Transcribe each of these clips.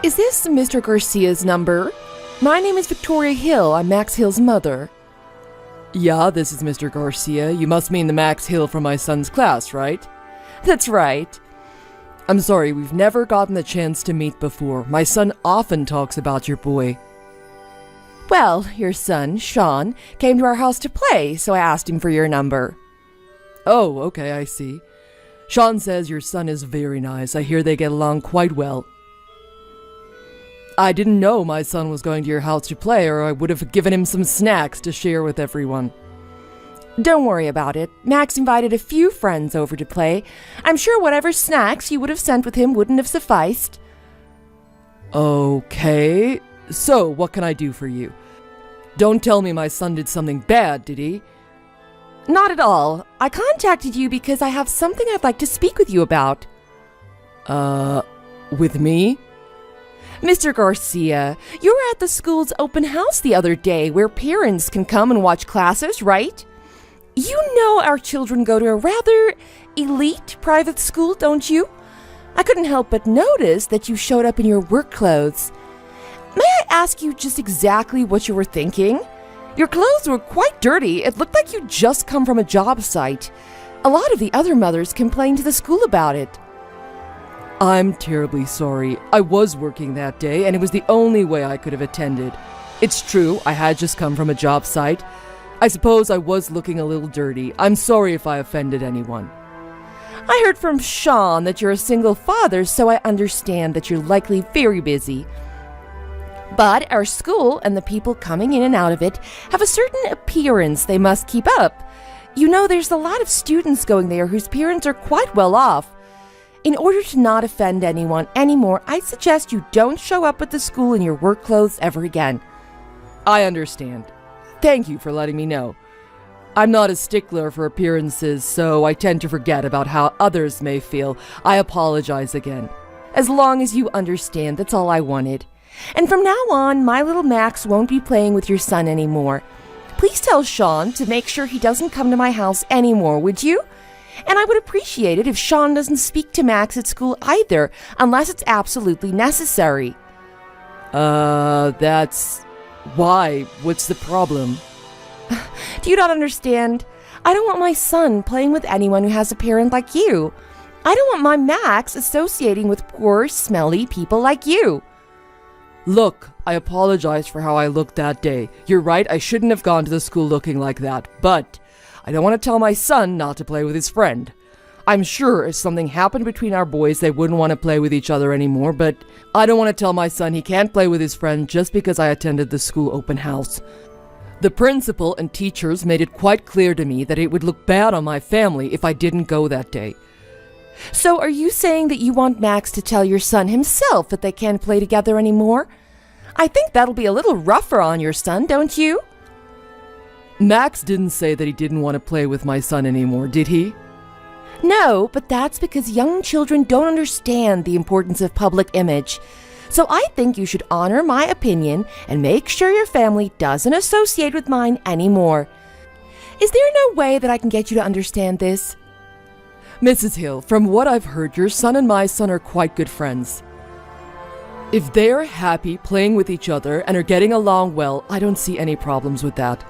Is this Mr. Garcia's number? My name is Victoria Hill. I'm Max Hill's mother. Yeah, this is Mr. Garcia. You must mean the Max Hill from my son's class, right? That's right. I'm sorry, we've never gotten the chance to meet before. My son often talks about your boy. Well, your son, Sean, came to our house to play, so I asked him for your number. Oh, okay, I see. Sean says your son is very nice. I hear they get along quite well. I didn't know my son was going to your house to play, or I would have given him some snacks to share with everyone. Don't worry about it. Max invited a few friends over to play. I'm sure whatever snacks you would have sent with him wouldn't have sufficed. Okay, so what can I do for you? Don't tell me my son did something bad, did he? Not at all. I contacted you because I have something I'd like to speak with you about. With me? Mr. Garcia, you were at the school's open house the other day where parents can come and watch classes, right? You know our children go to a rather elite private school, don't you? I couldn't help but notice that you showed up in your work clothes. May I ask you just exactly what you were thinking? Your clothes were quite dirty. It looked like you'd just come from a job site. A lot of the other mothers complained to the school about it. I'm terribly sorry. I was working that day, and it was the only way I could have attended. It's true, I had just come from a job site. I suppose I was looking a little dirty. I'm sorry if I offended anyone. I heard from Sean that you're a single father, so I understand that you're likely very busy. But our school and the people coming in and out of it have a certain appearance they must keep up. You know, there's a lot of students going there whose parents are quite well off. In order to not offend anyone anymore, I suggest you don't show up at the school in your work clothes ever again. I understand. Thank you for letting me know. I'm not a stickler for appearances, so I tend to forget about how others may feel. I apologize again. As long as you understand, that's all I wanted. And from now on, my little Max won't be playing with your son anymore. Please tell Sean to make sure he doesn't come to my house anymore, would you? And I would appreciate it if Sean doesn't speak to Max at school either, unless it's absolutely necessary. That's... Why? What's the problem? Do you not understand? I don't want my son playing with anyone who has a parent like you. I don't want my Max associating with poor, smelly people like you. Look, I apologize for how I looked that day. You're right, I shouldn't have gone to the school looking like that, but I don't want to tell my son not to play with his friend. I'm sure if something happened between our boys, they wouldn't want to play with each other anymore, but I don't want to tell my son he can't play with his friend just because I attended the school open house. The principal and teachers made it quite clear to me that it would look bad on my family if I didn't go that day. So are you saying that you want Max to tell your son himself that they can't play together anymore? I think that'll be a little rougher on your son, don't you? Max didn't say that he didn't want to play with my son anymore, did he? No, but that's because young children don't understand the importance of public image. So I think you should honor my opinion and make sure your family doesn't associate with mine anymore. Is there no way that I can get you to understand this? Mrs. Hill, from what I've heard, your son and my son are quite good friends. If they're happy playing with each other and are getting along well, I don't see any problems with that.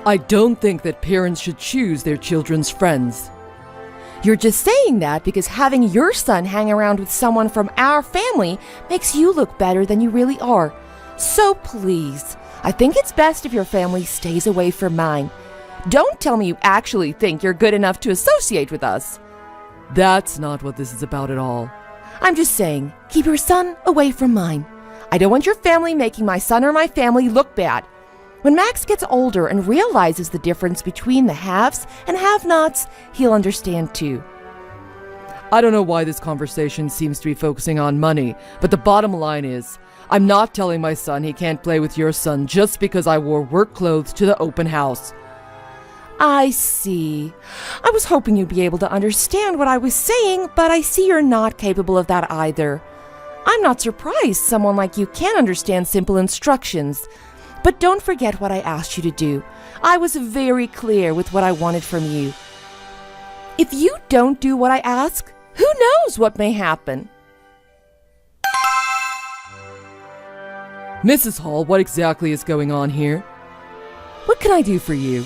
I don't think that parents should choose their children's friends. You're just saying that because having your son hang around with someone from our family makes you look better than you really are. So please, I think it's best if your family stays away from mine. Don't tell me you actually think you're good enough to associate with us. That's not what this is about at all. I'm just saying, keep your son away from mine. I don't want your family making my son or my family look bad. When Max gets older and realizes the difference between the haves and have-nots, he'll understand too. I don't know why this conversation seems to be focusing on money, but the bottom line is, I'm not telling my son he can't play with your son just because I wore work clothes to the open house. I see. I was hoping you'd be able to understand what I was saying, but I see you're not capable of that either. I'm not surprised someone like you can't understand simple instructions. But don't forget what I asked you to do. I was very clear with what I wanted from you. If you don't do what I ask, who knows what may happen? Mrs. Hall, what exactly is going on here? What can I do for you?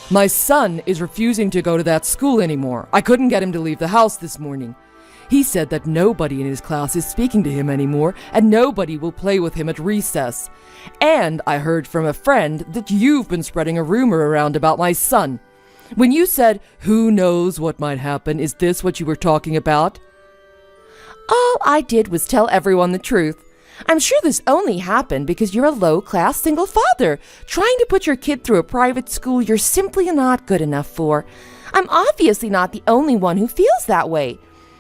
My son is refusing to go to that school anymore. I couldn't get him to leave the house this morning. He said that nobody in his class is speaking to him anymore, and nobody will play with him at recess. And I heard from a friend that you've been spreading a rumor around about my son. When you said, "Who knows what might happen," is this what you were talking about? All I did was tell everyone the truth. I'm sure this only happened because you're a low-class single father, trying to put your kid through a private school you're simply not good enough for. I'm obviously not the only one who feels that way.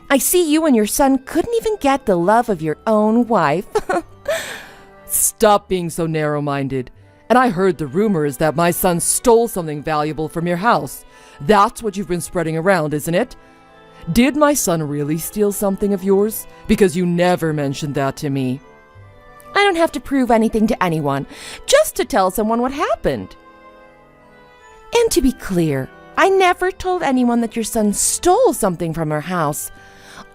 I see you and your son couldn't even get the love of your own wife. Stop being so narrow-minded. And I heard the rumors that my son stole something valuable from your house. That's what you've been spreading around, isn't it? Did my son really steal something of yours? Because you never mentioned that to me. I don't have to prove anything to anyone, just to tell someone what happened. And to be clear, I never told anyone that your son stole something from our house.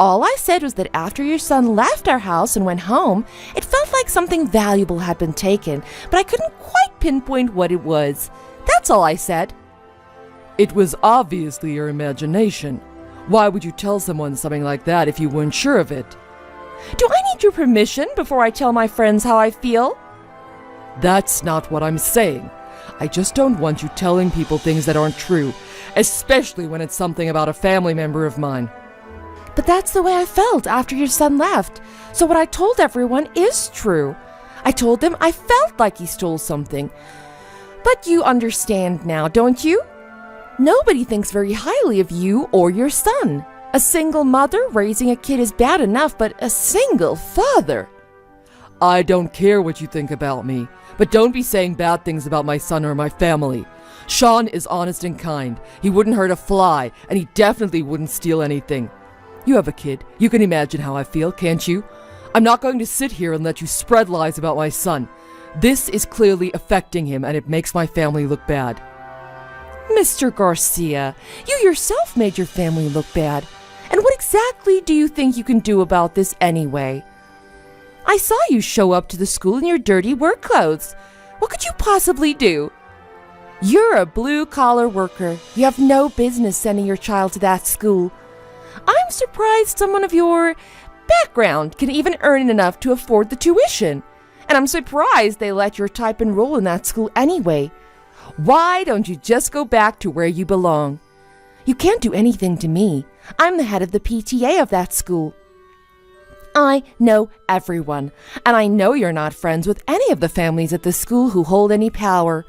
All I said was that after your son left our house and went home, it felt like something valuable had been taken, but I couldn't quite pinpoint what it was. That's all I said. It was obviously your imagination. Why would you tell someone something like that if you weren't sure of it? Do I need your permission before I tell my friends how I feel? That's not what I'm saying. I just don't want you telling people things that aren't true, especially when it's something about a family member of mine. But that's the way I felt after your son left, so what I told everyone is true. I told them I felt like he stole something. But you understand now, don't you? Nobody thinks very highly of you or your son. A single mother raising a kid is bad enough, but a single father. I don't care what you think about me, but don't be saying bad things about my son or my family. Sean is honest and kind. He wouldn't hurt a fly, and he definitely wouldn't steal anything. You have a kid. You can imagine how I feel, can't you? I'm not going to sit here and let you spread lies about my son. This is clearly affecting him, and it makes my family look bad. Mr. Garcia, you yourself made your family look bad. And what exactly do you think you can do about this anyway? I saw you show up to the school in your dirty work clothes. What could you possibly do? You're a blue-collar worker. You have no business sending your child to that school. I'm surprised someone of your background can even earn enough to afford the tuition. And I'm surprised they let your type enroll in that school anyway. Why don't you just go back to where you belong? You can't do anything to me. I'm the head of the PTA of that school. I know everyone, and I know you're not friends with any of the families at the school who hold any power.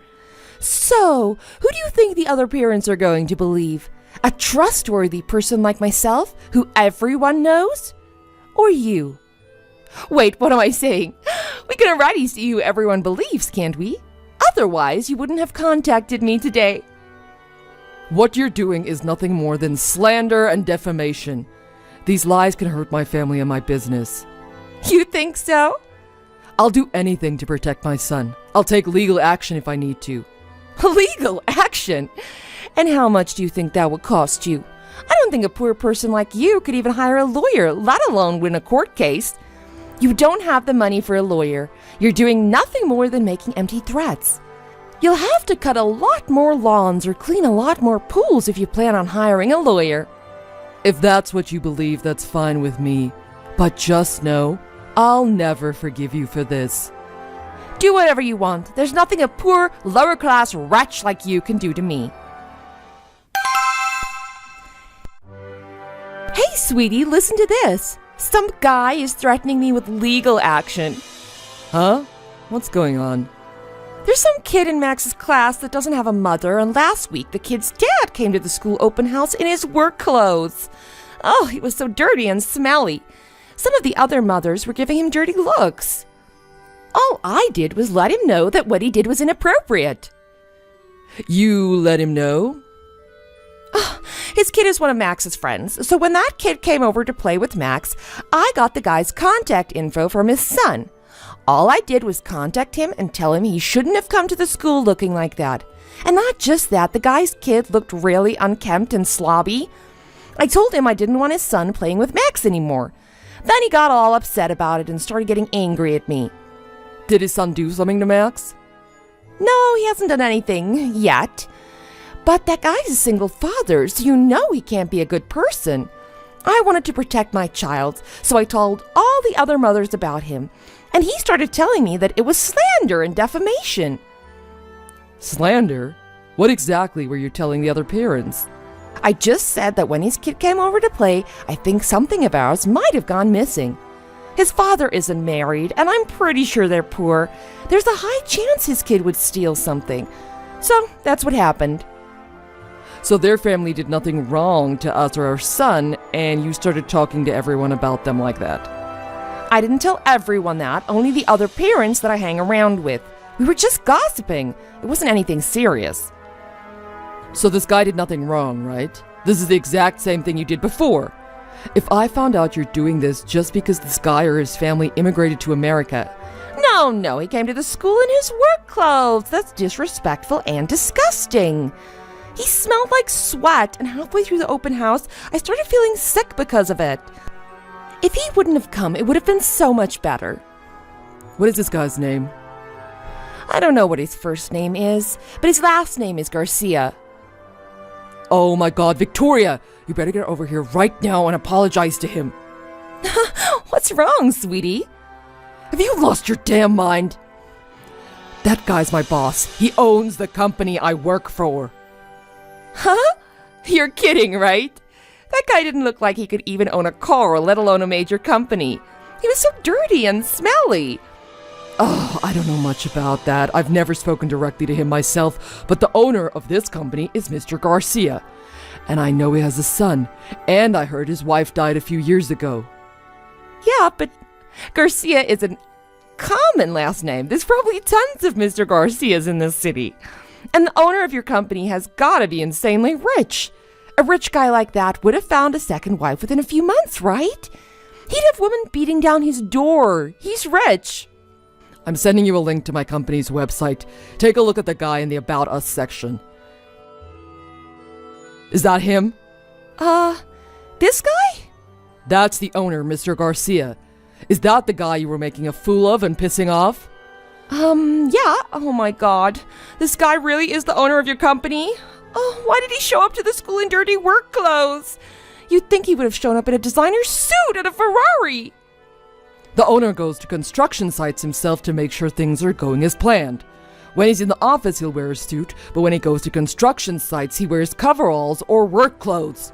So, who do you think the other parents are going to believe? A trustworthy person like myself, who everyone knows? Or you? Wait, what am I saying? We can already see who everyone believes, can't we? Otherwise, you wouldn't have contacted me today. What you're doing is nothing more than slander and defamation. These lies can hurt my family and my business. You think so? I'll do anything to protect my son. I'll take legal action if I need to. Legal action? And how much do you think that would cost you? I don't think a poor person like you could even hire a lawyer, let alone win a court case. You don't have the money for a lawyer. You're doing nothing more than making empty threats. You'll have to cut a lot more lawns or clean a lot more pools if you plan on hiring a lawyer. If that's what you believe, that's fine with me. But just know, I'll never forgive you for this. Do whatever you want. There's nothing a poor, lower-class wretch like you can do to me. Hey, sweetie, listen to this. Some guy is threatening me with legal action. Huh? What's going on? There's some kid in Max's class that doesn't have a mother, and last week the kid's dad came to the school open house in his work clothes. Oh, he was so dirty and smelly. Some of the other mothers were giving him dirty looks. All I did was let him know that what he did was inappropriate. You let him know? His kid is one of Max's friends, so when that kid came over to play with Max, I got the guy's contact info from his son. All I did was contact him and tell him he shouldn't have come to the school looking like that. And not just that, the guy's kid looked really unkempt and slobby. I told him I didn't want his son playing with Max anymore. Then he got all upset about it and started getting angry at me. Did his son do something to Max? No, he hasn't done anything yet. But that guy's a single father, so you know he can't be a good person. I wanted to protect my child, so I told all the other mothers about him. And he started telling me that it was slander and defamation. Slander? What exactly were you telling the other parents? I just said that when his kid came over to play, I think something of ours might have gone missing. His father isn't married, and I'm pretty sure they're poor. There's a high chance his kid would steal something. So that's what happened. So their family did nothing wrong to us or our son, and you started talking to everyone about them like that. I didn't tell everyone that, only the other parents that I hang around with. We were just gossiping. It wasn't anything serious. So this guy did nothing wrong, right? This is the exact same thing you did before. If I found out you're doing this just because this guy or his family immigrated to America... No, he came to the school in his work clothes. That's disrespectful and disgusting. He smelled like sweat, and halfway through the open house, I started feeling sick because of it. If he wouldn't have come, it would have been so much better. What is this guy's name? I don't know what his first name is, but his last name is Garcia. Oh my God, Victoria! You better get over here right now and apologize to him. What's wrong, sweetie? Have you lost your damn mind? That guy's my boss. He owns the company I work for. Huh? You're kidding, right? That guy didn't look like he could even own a car, let alone a major company. He was so dirty and smelly. Oh, I don't know much about that. I've never spoken directly to him myself, but the owner of this company is Mr. Garcia. And I know he has a son, and I heard his wife died a few years ago. Yeah, but Garcia is a common last name. There's probably tons of Mr. Garcias in this city. And the owner of your company has gotta be insanely rich. A rich guy like that would have found a second wife within a few months, right? He'd have women beating down his door. He's rich. I'm sending you a link to my company's website. Take a look at the guy in the About Us section. Is that him? This guy? That's the owner, Mr. Garcia. Is that the guy you were making a fool of and pissing off? Yeah. Oh my God. This guy really is the owner of your company? Oh, why did he show up to the school in dirty work clothes? You'd think he would have shown up in a designer suit and a Ferrari. The owner goes to construction sites himself to make sure things are going as planned. When he's in the office, he'll wear a suit, but when he goes to construction sites, he wears coveralls or work clothes.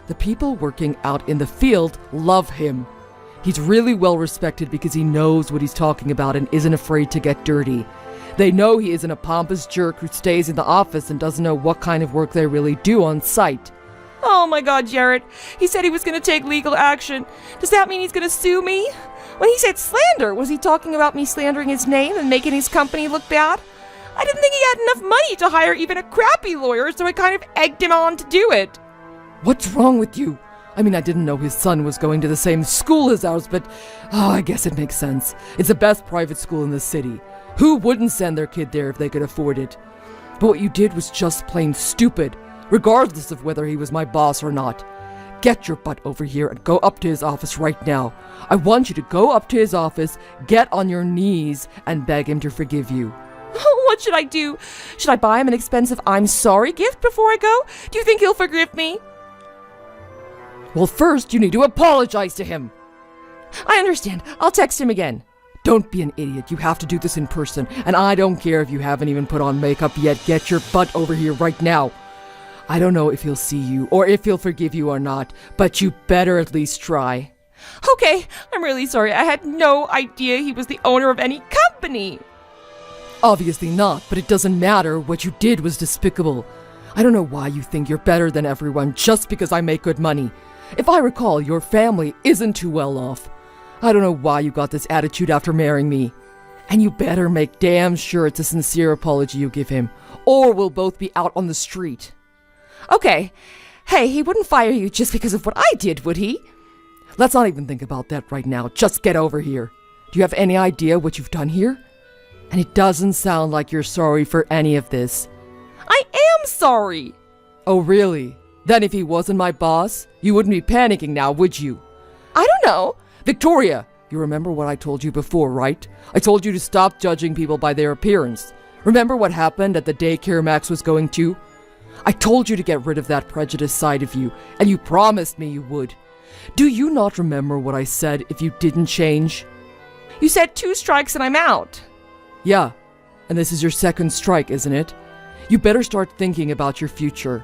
The people working out in the field love him. He's really well respected because he knows what he's talking about and isn't afraid to get dirty. They know he isn't a pompous jerk who stays in the office and doesn't know what kind of work they really do on site. Oh my God, Jared. He said he was going to take legal action. Does that mean he's going to sue me? When he said slander, was he talking about me slandering his name and making his company look bad? I didn't think he had enough money to hire even a crappy lawyer, so I kind of egged him on to do it. What's wrong with you? I mean, I didn't know his son was going to the same school as ours, but I guess it makes sense. It's the best private school in the city. Who wouldn't send their kid there if they could afford it? But what you did was just plain stupid, regardless of whether he was my boss or not. Get your butt over here and go up to his office right now. I want you to go up to his office, get on your knees, and beg him to forgive you. What should I do? Should I buy him an expensive I'm sorry gift before I go? Do you think he'll forgive me? Well, first you need to apologize to him. I understand. I'll text him again. Don't be an idiot. You have to do this in person. And I don't care if you haven't even put on makeup yet. Get your butt over here right now. I don't know if he'll see you or if he'll forgive you or not, but you better at least try. Okay, I'm really sorry. I had no idea he was the owner of any company. Obviously not, but it doesn't matter. What you did was despicable. I don't know why you think you're better than everyone just because I make good money. If I recall, your family isn't too well off. I don't know why you got this attitude after marrying me. And you better make damn sure it's a sincere apology you give him, or we'll both be out on the street. Okay. Hey, he wouldn't fire you just because of what I did, would he? Let's not even think about that right now. Just get over here. Do you have any idea what you've done here? And it doesn't sound like you're sorry for any of this. I am sorry. Oh, really? Then if he wasn't my boss, you wouldn't be panicking now, would you? I don't know. Victoria, You remember what I told you before, right? I told you to stop judging people by their appearance. Remember what happened at the daycare Max was going to? I told you to get rid of that prejudiced side of you, and you promised me you would. Do you not remember what I said if you didn't change? You said 2 strikes and I'm out. Yeah, and this is your second strike, isn't it? You better start thinking about your future.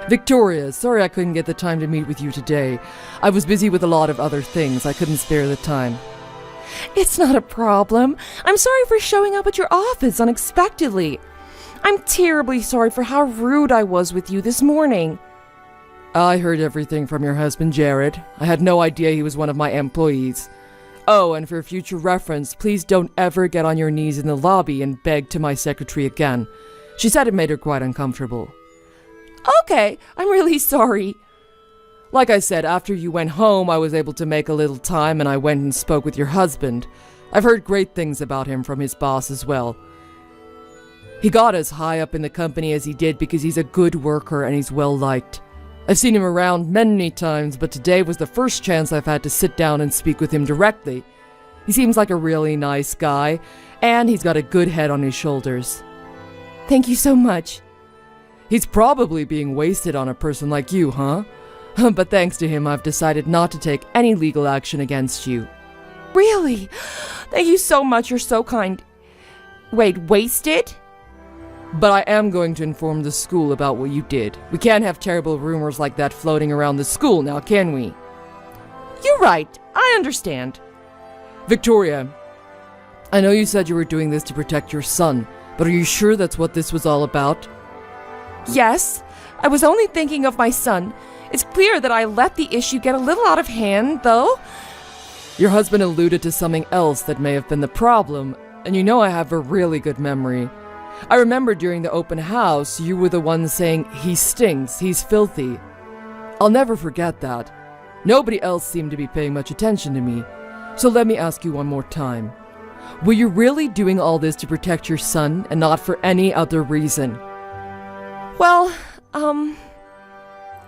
Victoria, sorry I couldn't get the time to meet with you today. I was busy with a lot of other things. I couldn't spare the time. It's not a problem. I'm sorry for showing up at your office unexpectedly. I'm terribly sorry for how rude I was with you this morning. I heard everything from your husband, Jared. I had no idea he was one of my employees. Oh, and for future reference, please don't ever get on your knees in the lobby and beg to my secretary again. She said it made her quite uncomfortable. Okay, I'm really sorry. Like I said, after you went home, I was able to make a little time and I went and spoke with your husband. I've heard great things about him from his boss as well. He got as high up in the company as he did because he's a good worker and he's well liked. I've seen him around many times, but today was the first chance I've had to sit down and speak with him directly. He seems like a really nice guy, and he's got a good head on his shoulders. Thank you so much. He's probably being wasted on a person like you, huh? But thanks to him, I've decided not to take any legal action against you. Really? Thank you so much, you're so kind. Wait, wasted? But I am going to inform the school about what you did. We can't have terrible rumors like that floating around the school now, can we? You're right. I understand. Victoria, I know you said you were doing this to protect your son, but are you sure that's what this was all about? Yes. I was only thinking of my son. It's clear that I let the issue get a little out of hand, though. Your husband alluded to something else that may have been the problem, and you know I have a really good memory. I remember during the open house, you were the one saying, "He stinks, he's filthy." I'll never forget that. Nobody else seemed to be paying much attention to me. So let me ask you one more time. Were you really doing all this to protect your son and not for any other reason? Well,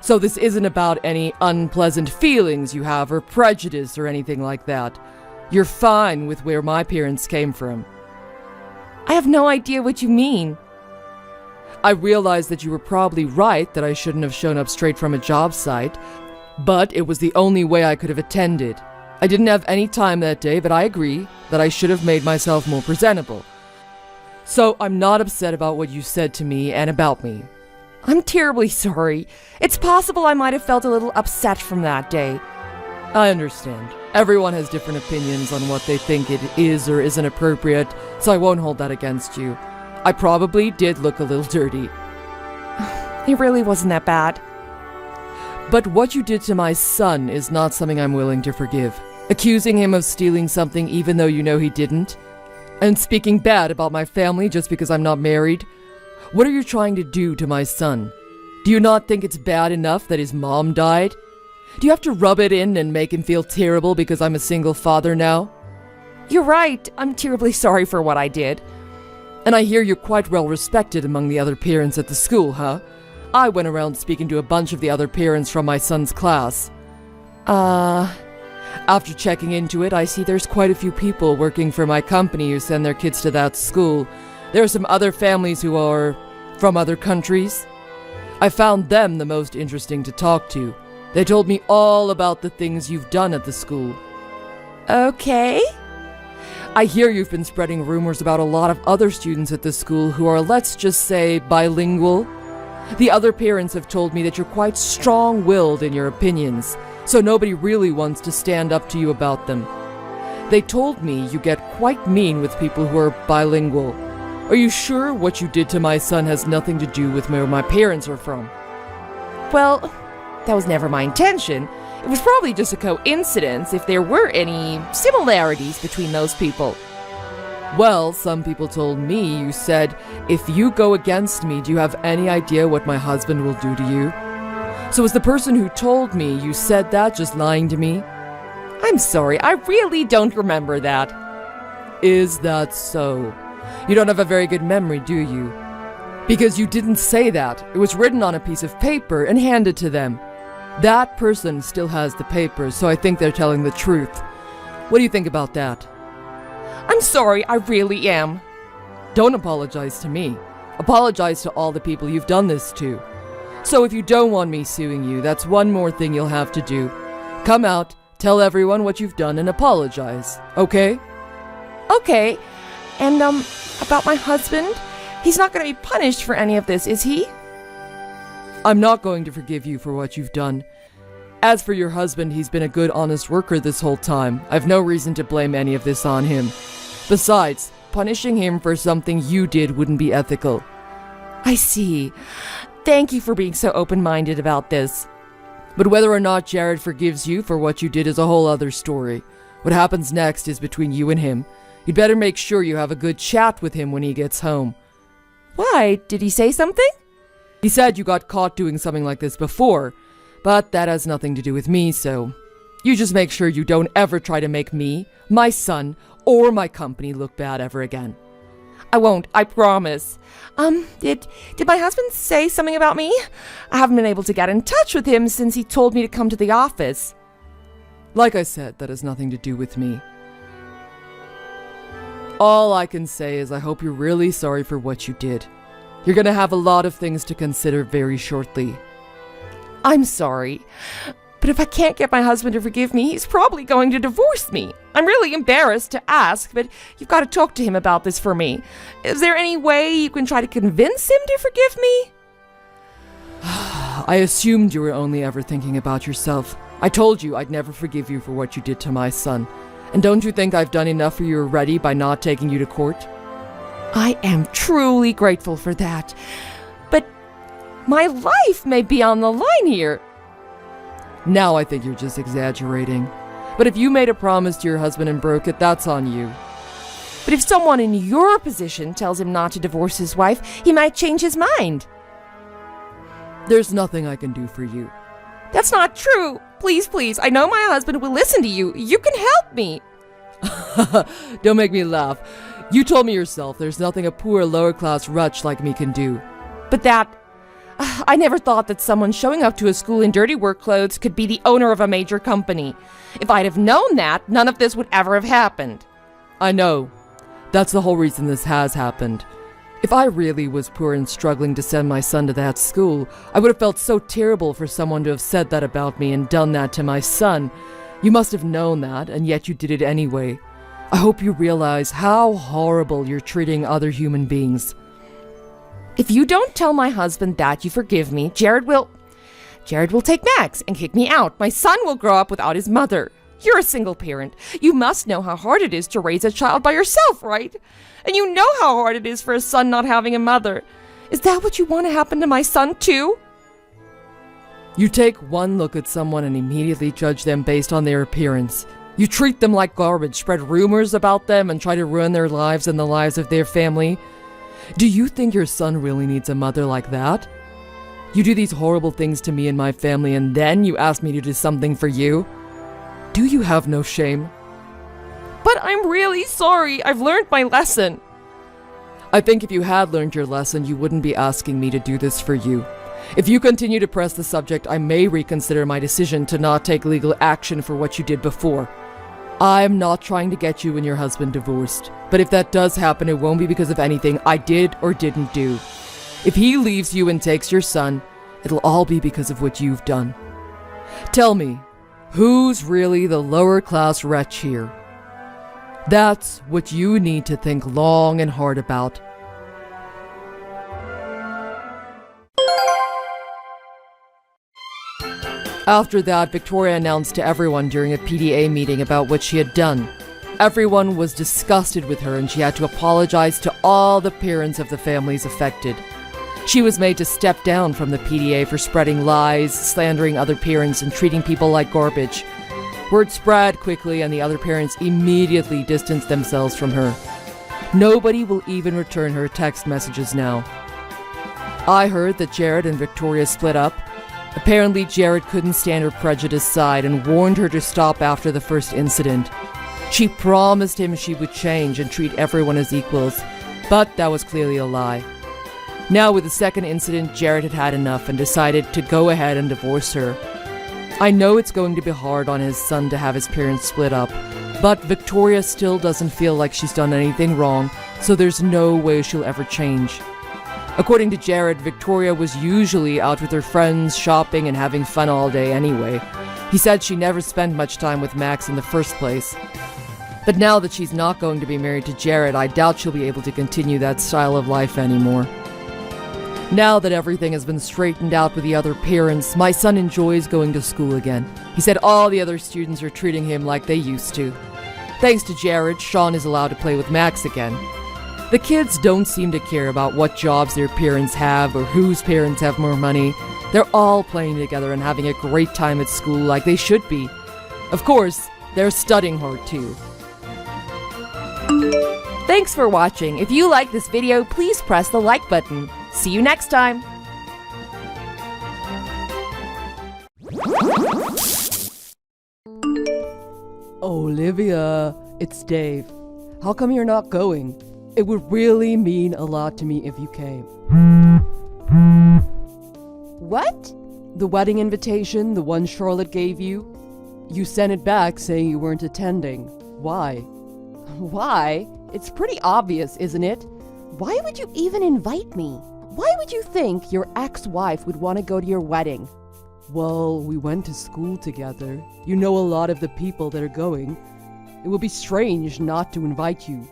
So this isn't about any unpleasant feelings you have or prejudice or anything like that. You're fine with where my parents came from. I have no idea what you mean. I realize that you were probably right that I shouldn't have shown up straight from a job site, but it was the only way I could have attended. I didn't have any time that day, but I agree that I should have made myself more presentable. So I'm not upset about what you said to me and about me. I'm terribly sorry. It's possible I might have felt a little upset from that day. I understand. Everyone has different opinions on what they think it is or isn't appropriate, so I won't hold that against you. I probably did look a little dirty. It really wasn't that bad. But what you did to my son is not something I'm willing to forgive. Accusing him of stealing something even though you know he didn't. And speaking bad about my family just because I'm not married. What are you trying to do to my son? Do you not think it's bad enough that his mom died? Do you have to rub it in and make him feel terrible because I'm a single father now? You're right. I'm terribly sorry for what I did. And I hear you're quite well respected among the other parents at the school, huh? I went around speaking to a bunch of the other parents from my son's class. After checking into it, I see there's quite a few people working for my company who send their kids to that school. There are some other families who are from other countries. I found them the most interesting to talk to. They told me all about the things you've done at the school. Okay. I hear you've been spreading rumors about a lot of other students at the school who are, let's just say, bilingual. The other parents have told me that you're quite strong-willed in your opinions, so nobody really wants to stand up to you about them. They told me you get quite mean with people who are bilingual. Are you sure what you did to my son has nothing to do with where my parents are from? Well, that was never my intention. It was probably just a coincidence if there were any similarities between those people. Well, some people told me you said, if you go against me, do you have any idea what my husband will do to you? So was the person who told me you said that just lying to me? I'm sorry, I really don't remember that. Is that so? You don't have a very good memory, do you? Because you didn't say that. It was written on a piece of paper and handed to them. That person still has the papers, so I think they're telling the truth. What do you think about that? I'm sorry, I really am. Don't apologize to me. Apologize to all the people you've done this to. So if you don't want me suing you, that's one more thing you'll have to do. Come out, tell everyone what you've done, and apologize, okay? Okay. And, about my husband? He's not going to be punished for any of this, is he? I'm not going to forgive you for what you've done. As for your husband, he's been a good, honest worker this whole time. I've no reason to blame any of this on him. Besides, punishing him for something you did wouldn't be ethical. I see. Thank you for being so open-minded about this. But whether or not Jared forgives you for what you did is a whole other story. What happens next is between you and him. You'd better make sure you have a good chat with him when he gets home. Why? Did he say something? He said you got caught doing something like this before, but that has nothing to do with me, so you just make sure you don't ever try to make me, my son, or my company look bad ever again. I won't, I promise. Did my husband say something about me? I haven't been able to get in touch with him since he told me to come to the office. Like I said, that has nothing to do with me. All I can say is I hope you're really sorry for what you did. You're gonna have a lot of things to consider very shortly. I'm sorry, but if I can't get my husband to forgive me, he's probably going to divorce me. I'm really embarrassed to ask, but you've got to talk to him about this for me. Is there any way you can try to convince him to forgive me? I assumed you were only ever thinking about yourself. I told you I'd never forgive you for what you did to my son. And don't you think I've done enough for you already by not taking you to court? I am truly grateful for that. But my life may be on the line here. Now I think you're just exaggerating. But if you made a promise to your husband and broke it, that's on you. But if someone in your position tells him not to divorce his wife, he might change his mind. There's nothing I can do for you. That's not true. Please, please, I know my husband will listen to you. You can help me. Don't make me laugh. You told me yourself there's nothing a poor lower-class wretch like me can do. But I never thought that someone showing up to a school in dirty work clothes could be the owner of a major company. If I'd have known that, none of this would ever have happened. I know. That's the whole reason this has happened. If I really was poor and struggling to send my son to that school, I would have felt so terrible for someone to have said that about me and done that to my son. You must have known that, and yet you did it anyway. I hope you realize how horrible you're treating other human beings. If you don't tell my husband that you forgive me, Jared will take Max and kick me out. My son will grow up without his mother. You're a single parent. You must know how hard it is to raise a child by yourself, right? And you know how hard it is for a son not having a mother. Is that what you want to happen to my son, too? You take one look at someone and immediately judge them based on their appearance. You treat them like garbage, spread rumors about them, and try to ruin their lives and the lives of their family. Do you think your son really needs a mother like that? You do these horrible things to me and my family, and then you ask me to do something for you? Do you have no shame? But I'm really sorry. I've learned my lesson. I think if you had learned your lesson, you wouldn't be asking me to do this for you. If you continue to press the subject, I may reconsider my decision to not take legal action for what you did before. I'm not trying to get you and your husband divorced, but if that does happen, it won't be because of anything I did or didn't do. If he leaves you and takes your son, it'll all be because of what you've done. Tell me, who's really the lower class wretch here? That's what you need to think long and hard about. After that, Victoria announced to everyone during a PTA meeting about what she had done. Everyone was disgusted with her, and she had to apologize to all the parents of the families affected. She was made to step down from the PTA for spreading lies, slandering other parents, and treating people like garbage. Word spread quickly, and the other parents immediately distanced themselves from her. Nobody will even return her text messages now. I heard that Jared and Victoria split up. Apparently, Jared couldn't stand her prejudiced side and warned her to stop after the first incident. She promised him she would change and treat everyone as equals, but that was clearly a lie. Now, with the second incident, Jared had had enough and decided to go ahead and divorce her. I know it's going to be hard on his son to have his parents split up, but Victoria still doesn't feel like she's done anything wrong, so there's no way she'll ever change. According to Jared, Victoria was usually out with her friends, shopping and having fun all day anyway. He said she never spent much time with Max in the first place. But now that she's not going to be married to Jared, I doubt she'll be able to continue that style of life anymore. Now that everything has been straightened out with the other parents, my son enjoys going to school again. He said all the other students are treating him like they used to. Thanks to Jared, Sean is allowed to play with Max again. The kids don't seem to care about what jobs their parents have or whose parents have more money. They're all playing together and having a great time at school like they should be. Of course, they're studying hard too. Thanks for watching. If you like this video, please press the like button. See you next time. Olivia, it's Dave. How come you're not going? It would really mean a lot to me if you came. What? The wedding invitation, the one Charlotte gave you? You sent it back saying you weren't attending. Why? Why? It's pretty obvious, isn't it? Why would you even invite me? Why would you think your ex-wife would want to go to your wedding? Well, we went to school together. You know a lot of the people that are going. It would be strange not to invite you.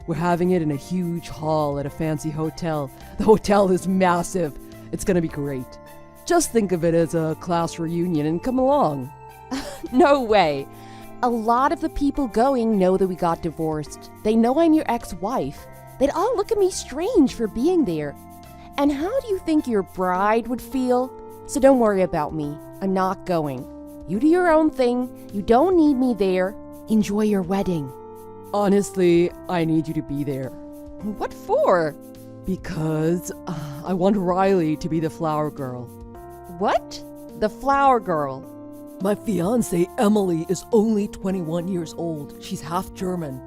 We're having it in a huge hall at a fancy hotel. The hotel is massive. It's gonna be great. Just think of it as a class reunion and come along. No way. A lot of the people going know that we got divorced. They know I'm your ex-wife. They'd all look at me strange for being there. And how do you think your bride would feel? So don't worry about me. I'm not going. You do your own thing. You don't need me there. Enjoy your wedding. Honestly, I need you to be there. What for? Because I want Riley to be the flower girl. What? The flower girl. My fiancée, Emily, is only 21 years old. She's half German.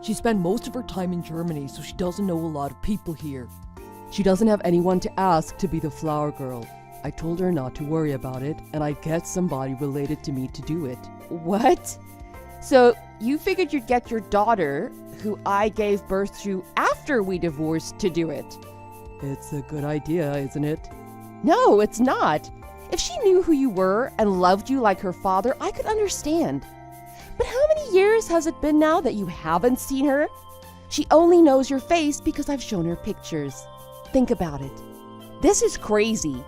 She spent most of her time in Germany, so she doesn't know a lot of people here. She doesn't have anyone to ask to be the flower girl. I told her not to worry about it, and I'd get somebody related to me to do it. What? So you figured you'd get your daughter, who I gave birth to after we divorced, to do it? It's a good idea, isn't it? No, it's not. If she knew who you were and loved you like her father, I could understand. But how many years has it been now that you haven't seen her? She only knows your face because I've shown her pictures. Think about it. This is crazy.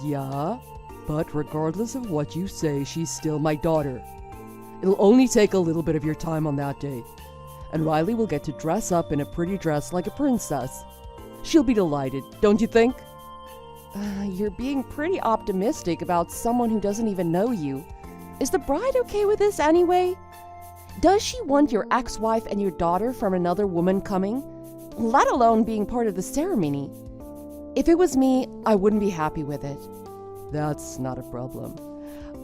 Yeah, but regardless of what you say, she's still my daughter. It'll only take a little bit of your time on that day. And Riley will get to dress up in a pretty dress like a princess. She'll be delighted, don't you think? You're being pretty optimistic about someone who doesn't even know you. Is the bride okay with this anyway? Does she want your ex-wife and your daughter from another woman coming? Let alone being part of the ceremony. If it was me, I wouldn't be happy with it. That's not a problem.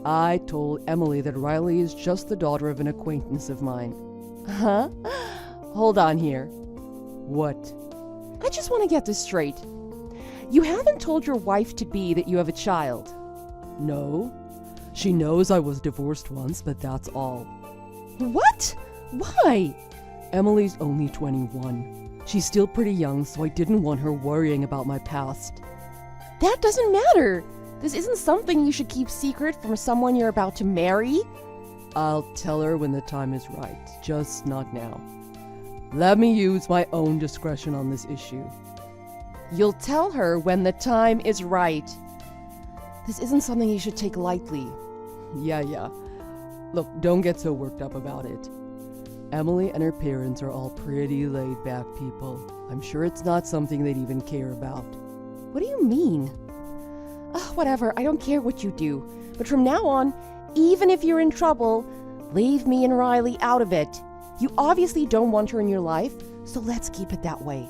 I told Emily that Riley is just the daughter of an acquaintance of mine. Huh? Hold on here. What? I just want to get this straight. You haven't told your wife-to-be that you have a child. No. She knows I was divorced once, but that's all. What? Why? Emily's only 21. She's still pretty young, so I didn't want her worrying about my past. That doesn't matter. This isn't something you should keep secret from someone you're about to marry. I'll tell her when the time is right, just not now. Let me use my own discretion on this issue. You'll tell her when the time is right. This isn't something you should take lightly. Yeah. Look, don't get so worked up about it. Emily and her parents are all pretty laid-back people. I'm sure it's not something they'd even care about. What do you mean? Whatever, I don't care what you do. But from now on, even if you're in trouble, leave me and Riley out of it. You obviously don't want her in your life, so let's keep it that way.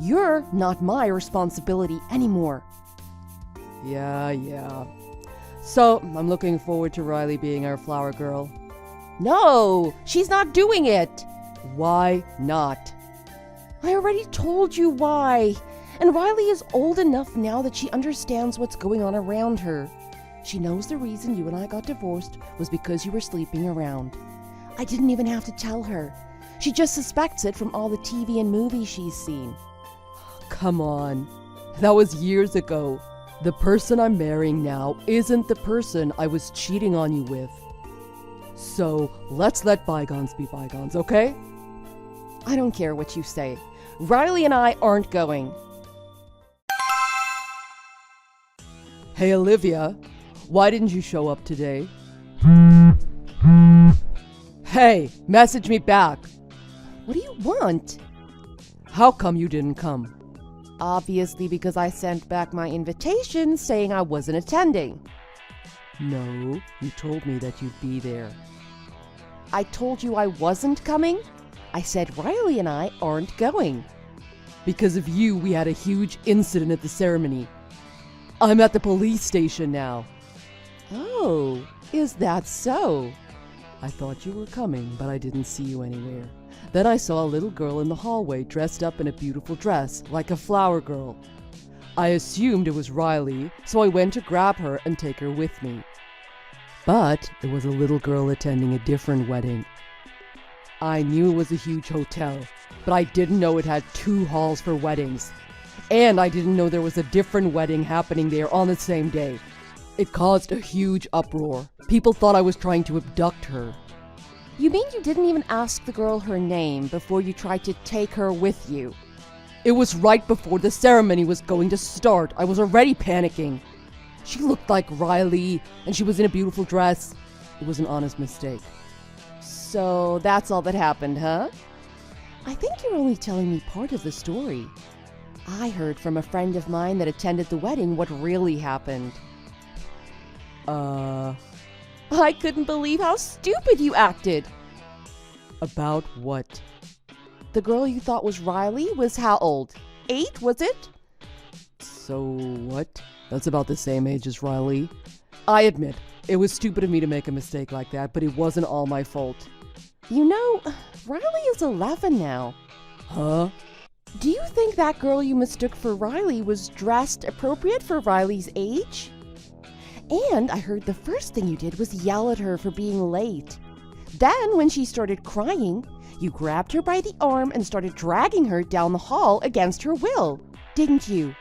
You're not my responsibility anymore. Yeah. So, I'm looking forward to Riley being our flower girl. No, she's not doing it. Why not? I already told you why. And Riley is old enough now that she understands what's going on around her. She knows the reason you and I got divorced was because you were sleeping around. I didn't even have to tell her. She just suspects it from all the TV and movies she's seen. Come on. That was years ago. The person I'm marrying now isn't the person I was cheating on you with. So let's let bygones be bygones, okay? I don't care what you say. Riley and I aren't going. Hey, Olivia, why didn't you show up today? Hey, message me back. What do you want? How come you didn't come? Obviously because I sent back my invitation saying I wasn't attending. No, you told me that you'd be there. I told you I wasn't coming? I said Riley and I aren't going. Because of you, we had a huge incident at the ceremony. I'm at the police station now. Oh, is that so? I thought you were coming, but I didn't see you anywhere. Then I saw a little girl in the hallway dressed up in a beautiful dress, like a flower girl. I assumed it was Riley, so I went to grab her and take her with me. But there was a little girl attending a different wedding. I knew it was a huge hotel, but I didn't know it had 2 halls for weddings. And I didn't know there was a different wedding happening there on the same day. It caused a huge uproar. People thought I was trying to abduct her. You mean you didn't even ask the girl her name before you tried to take her with you? It was right before the ceremony was going to start. I was already panicking. She looked like Riley, and she was in a beautiful dress. It was an honest mistake. So that's all that happened, huh? I think you're only telling me part of the story. I heard from a friend of mine that attended the wedding what really happened. I couldn't believe how stupid you acted. About what? The girl you thought was Riley was how old? 8, was it? So what? That's about the same age as Riley. I admit, it was stupid of me to make a mistake like that, but it wasn't all my fault. You know, Riley is 11 now. Huh? Do you think that girl you mistook for Riley was dressed appropriate for Riley's age? And I heard the first thing you did was yell at her for being late. Then, when she started crying, you grabbed her by the arm and started dragging her down the hall against her will, didn't you?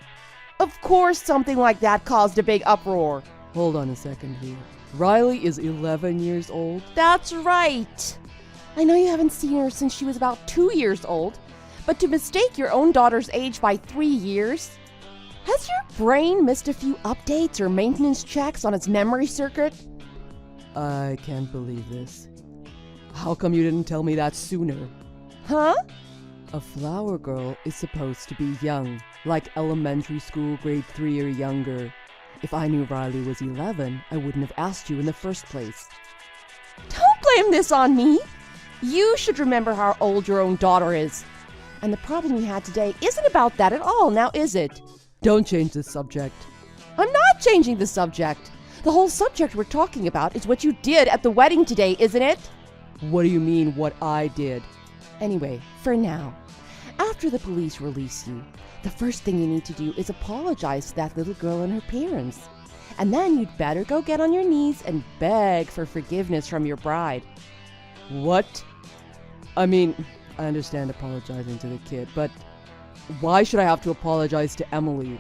Of course something like that caused a big uproar. Hold on a second here. Riley is 11 years old? That's right. I know you haven't seen her since she was about 2 years old, but to mistake your own daughter's age by 3 years? Has your brain missed a few updates or maintenance checks on its memory circuit? I can't believe this. How come you didn't tell me that sooner? Huh? A flower girl is supposed to be young, like elementary school grade 3 or younger. If I knew Riley was 11, I wouldn't have asked you in the first place. Don't blame this on me. You should remember how old your own daughter is. And the problem we had today isn't about that at all, now is it? Don't change the subject. I'm not changing the subject. The whole subject we're talking about is what you did at the wedding today, isn't it? What do you mean, what I did? Anyway, for now, after the police release you, the first thing you need to do is apologize to that little girl and her parents. And then you'd better go get on your knees and beg for forgiveness from your bride. What? I mean, I understand apologizing to the kid, but why should I have to apologize to Emily?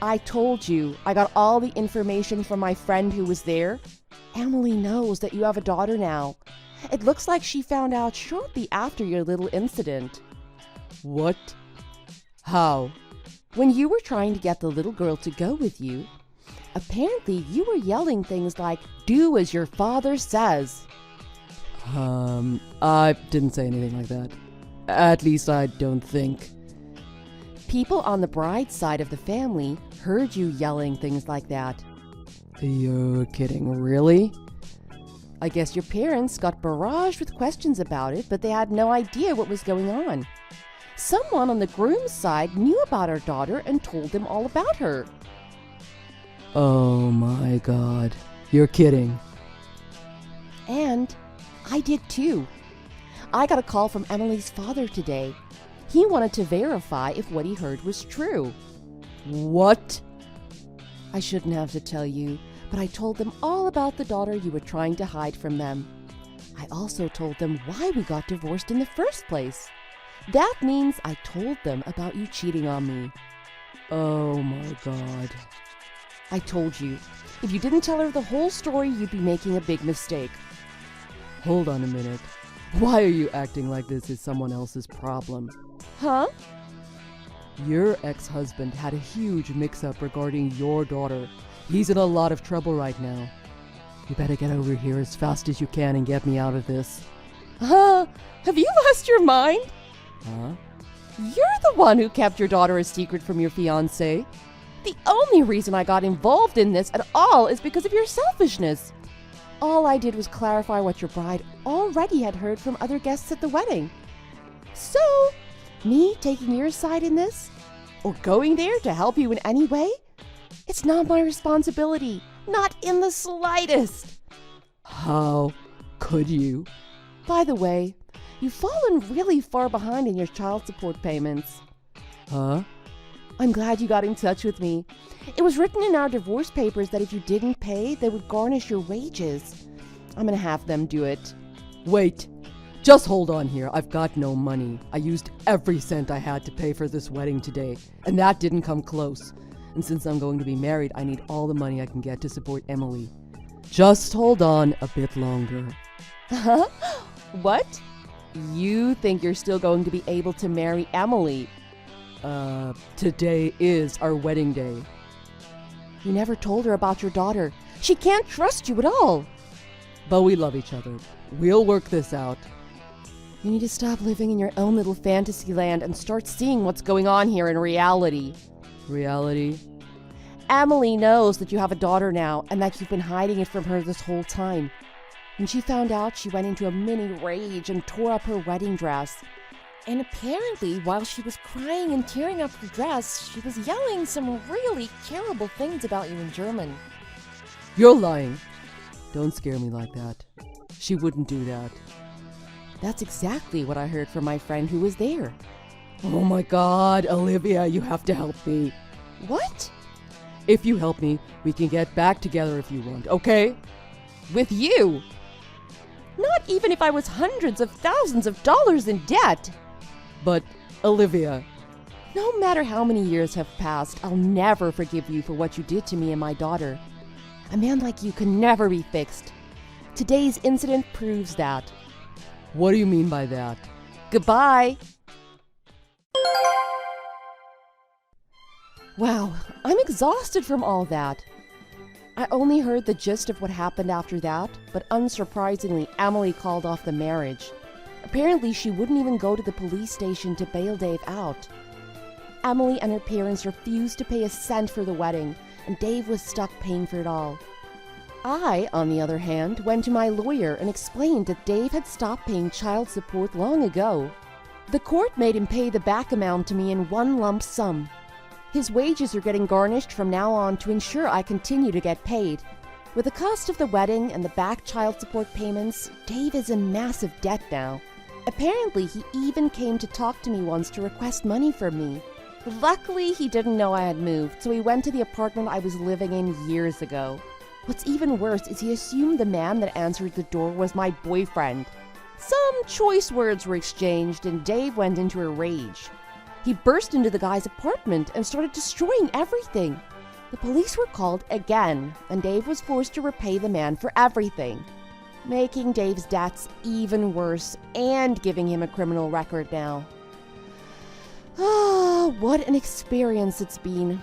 I told you, I got all the information from my friend who was there. Emily knows that you have a daughter now. It looks like she found out shortly after your little incident. What? How? When you were trying to get the little girl to go with you, apparently you were yelling things like, "Do as your father says." I didn't say anything like that. At least I don't think. People on the bride's side of the family heard you yelling things like that. You're kidding, really? I guess your parents got barraged with questions about it, but they had no idea what was going on. Someone on the groom's side knew about our daughter and told them all about her. Oh my God. You're kidding. And I did too. I got a call from Emily's father today. He wanted to verify if what he heard was true. What? I shouldn't have to tell you, But I told them all about the daughter you were trying to hide from them. I also told them why we got divorced in the first place. That means I told them about you cheating on me. Oh my God. I told you, if you didn't tell her the whole story, you'd be making a big mistake. Hold on a minute. Why are you acting like this is someone else's problem? Huh? Your ex-husband had a huge mix-up regarding your daughter. He's in a lot of trouble right now. You better get over here as fast as you can and get me out of this. Huh? Have you lost your mind? Huh? You're the one who kept your daughter a secret from your fiancé. The only reason I got involved in this at all is because of your selfishness. All I did was clarify what your bride already had heard from other guests at the wedding. So, me taking your side in this, or going there to help you in any way, it's not my responsibility, not in the slightest. How could you? By the way, you've fallen really far behind in your child support payments. Huh? I'm glad you got in touch with me. It was written in our divorce papers that if you didn't pay, they would garnish your wages. I'm gonna have them do it. Wait. Just hold on here. I've got no money. I used every cent I had to pay for this wedding today, and that didn't come close. And since I'm going to be married, I need all the money I can get to support Emily. Just hold on a bit longer. Huh? What? You think you're still going to be able to marry Emily? Today is our wedding day. You never told her about your daughter. She can't trust you at all. But we love each other. We'll work this out. You need to stop living in your own little fantasy land and start seeing what's going on here in reality. Reality? Emily knows that you have a daughter now and that you've been hiding it from her this whole time. When she found out, she went into a mini rage and tore up her wedding dress. And apparently, while she was crying and tearing up her dress, she was yelling some really terrible things about you in German. You're lying. Don't scare me like that. She wouldn't do that. That's exactly what I heard from my friend who was there. Oh my God, Olivia, you have to help me. What? If you help me, we can get back together if you want, okay? With you? Not even if I was hundreds of thousands of dollars in debt. But, Olivia... No matter how many years have passed, I'll never forgive you for what you did to me and my daughter. A man like you can never be fixed. Today's incident proves that. What do you mean by that? Goodbye. Wow, I'm exhausted from all that. I only heard the gist of what happened after that, but unsurprisingly, Emily called off the marriage. Apparently, she wouldn't even go to the police station to bail Dave out. Emily and her parents refused to pay a cent for the wedding, and Dave was stuck paying for it all. I, on the other hand, went to my lawyer and explained that Dave had stopped paying child support long ago. The court made him pay the back amount to me in one lump sum. His wages are getting garnished from now on to ensure I continue to get paid. With the cost of the wedding and the back child support payments, Dave is in massive debt now. Apparently, he even came to talk to me once to request money from me. Luckily, he didn't know I had moved, so he went to the apartment I was living in years ago. What's even worse is he assumed the man that answered the door was my boyfriend. Some choice words were exchanged, and Dave went into a rage. He burst into the guy's apartment and started destroying everything. The police were called again, and Dave was forced to repay the man for everything, making Dave's debts even worse and giving him a criminal record now. Ah, what an experience it's been.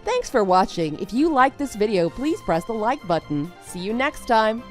Thanks for watching. If you liked this video, please press the like button. See you next time.